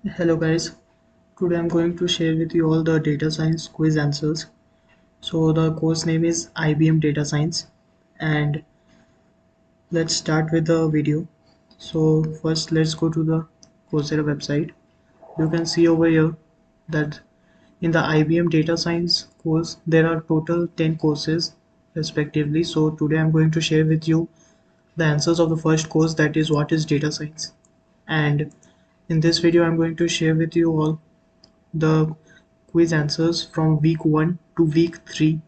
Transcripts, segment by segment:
Hello guys, today I'm going to share with you all the data science quiz answers. So the course name is IBM Data Science and let's start with the video. So first let's go to the Coursera website. You can see over here that in the IBM Data Science course there are total 10 courses respectively. So today I'm going to share with you the answers of the first course, that is what is data science. And in this video I'm going to share with you all the quiz answers from week 1 to week 3,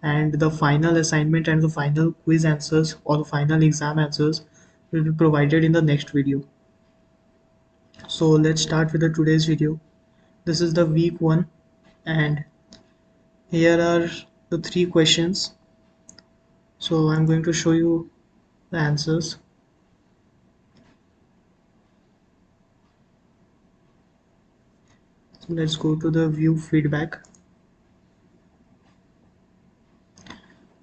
and the final assignment and the final quiz answers or the final exam answers will be provided in the next video. So let's start with the today's video. This is the week 1 and here are the 3 questions. So I'm going to show you the answers. So let's go to the view feedback.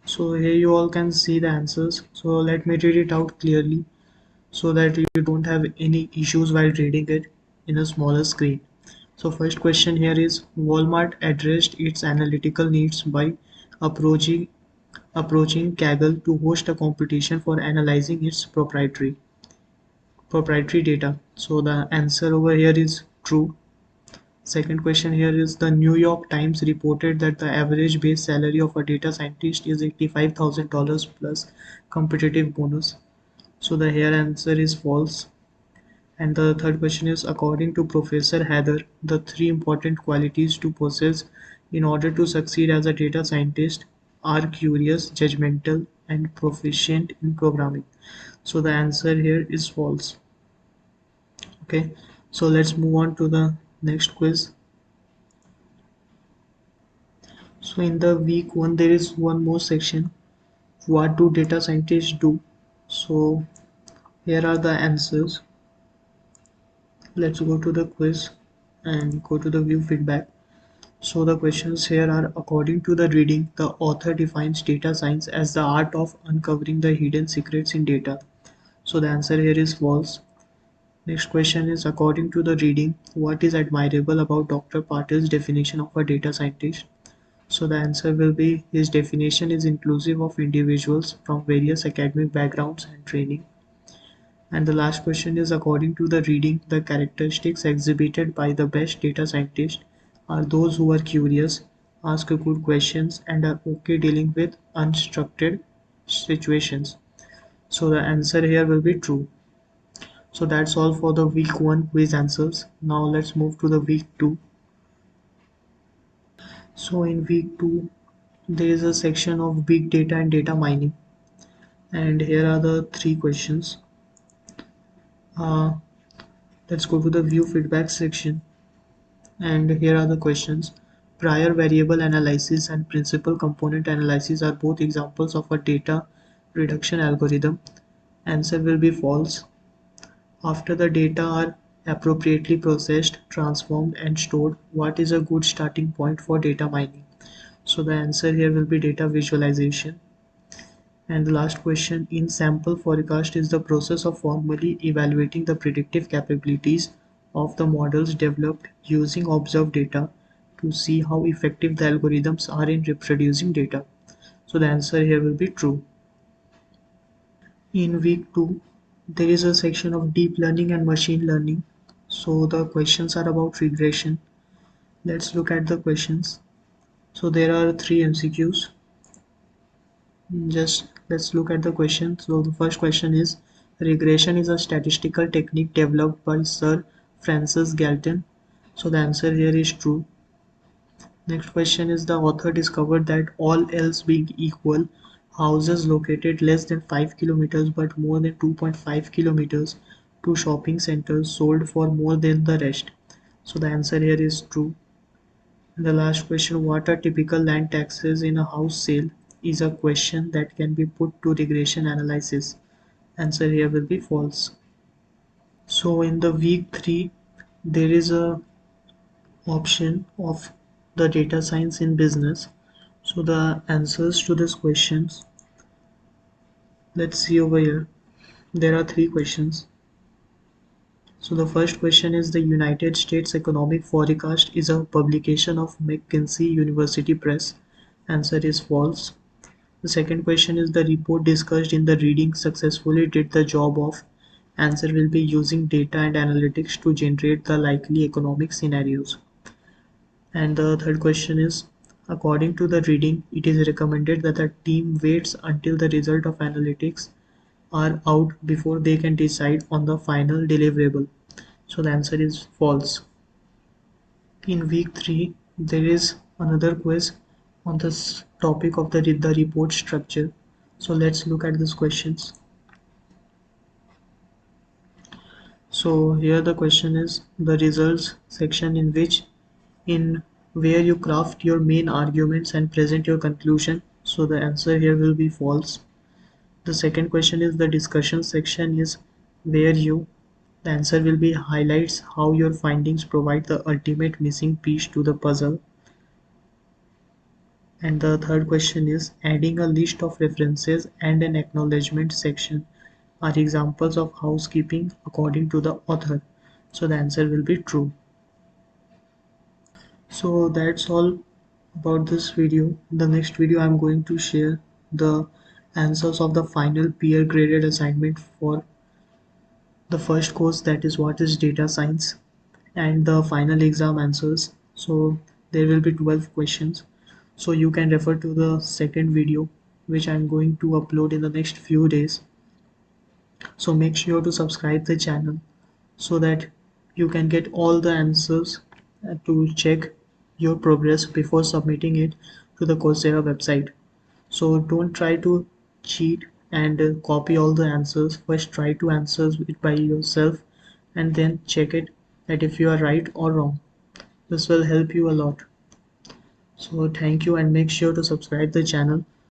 So here you all can see the answers. So let me read it out clearly so that you don't have any issues while reading it in a smaller screen. So first question here is, Walmart addressed its analytical needs by approaching Kaggle to host a competition for analyzing its proprietary data. So the answer over here is true. Second question here is, the New York Times reported that the average base salary of a data scientist is $85,000 plus competitive bonus. So the here answer is false. And the third question is, according to Professor Heather, the 3 important qualities to possess in order to succeed as a data scientist are curious, judgmental, and proficient in programming. So the answer here is false. Okay, so let's move on to the next quiz. So in the week 1, there is one more section. What do data scientists do? So here are the answers. Let's go to the quiz and go to the view feedback. So the questions here are, according to the reading, the author defines data science as the art of uncovering the hidden secrets in data. So the answer here is false. Next question is, according to the reading, what is admirable about Dr. Patil's definition of a data scientist? So the answer will be, his definition is inclusive of individuals from various academic backgrounds and training. And the last question is, according to the reading, the characteristics exhibited by the best data scientists are those who are curious, ask good questions, and are okay dealing with unstructured situations. So the answer here will be true. So that's all for the week 1 quiz answers. Now let's move to the week 2. So in week 2, there is a section of big data and data mining. And here are the 3 questions. Uh, let's go to the view feedback section. And here are the questions. Prior variable analysis and principal component analysis are both examples of a data reduction algorithm. Answer will be false. After the data are appropriately processed, transformed, and stored, what is a good starting point for data mining? So the answer here will be data visualization. And the last question, in sample forecast is the process of formally evaluating the predictive capabilities of the models developed using observed data to see how effective the algorithms are in reproducing data. So the answer here will be true. In week 2, there is a section of deep learning and machine learning. So the questions are about regression. Let's look at the questions. So there are 3 MCQs. Just let's look at the question. So the first question is, regression is a statistical technique developed by Sir Francis Galton. So the answer here is true. Next question is, the author discovered that all else being equal, houses located less than 5 kilometers but more than 2.5 kilometers to shopping centers sold for more than the rest. So the answer here is true. And the last question, what are typical land taxes in a house sale, is a question that can be put to regression analysis. Answer here will be false. So in the week 3, there is a option of the data science in business. So the answers to these questions, let's see over here. There are 3 questions. So the first question is, the United States Economic Forecast is a publication of McKinsey University Press. Answer is false. The second question is, the report discussed in the reading successfully did the job of. Answer will be using data and analytics to generate the likely economic scenarios. And the third question is, according to the reading, it is recommended that the team waits until the result of analytics are out before they can decide on the final deliverable. So the answer is false. In week 3, there is another quiz on this topic of the report structure. So let's look at these questions. So here the question is the results section, in where you craft your main arguments and present your conclusion. So the answer here will be false. The second question is the discussion section, is where the answer will be highlights how your findings provide the ultimate missing piece to the puzzle. And the third question is adding a list of references and an acknowledgement section are examples of housekeeping according to the author. So the answer will be true. So that's all about this video. In the next video I'm going to share the answers of the final peer graded assignment for the first course, that is what is data science, and the final exam answers. So there will be 12 questions. So you can refer to the second video which I'm going to upload in the next few days. So make sure to subscribe the channel so that you can get all the answers to check your progress before submitting it to the Coursera website. So don't try to cheat and copy all the answers. First try to answer it by yourself and then check it that if you are right or wrong. This will help you a lot. So thank you, and make sure to subscribe the channel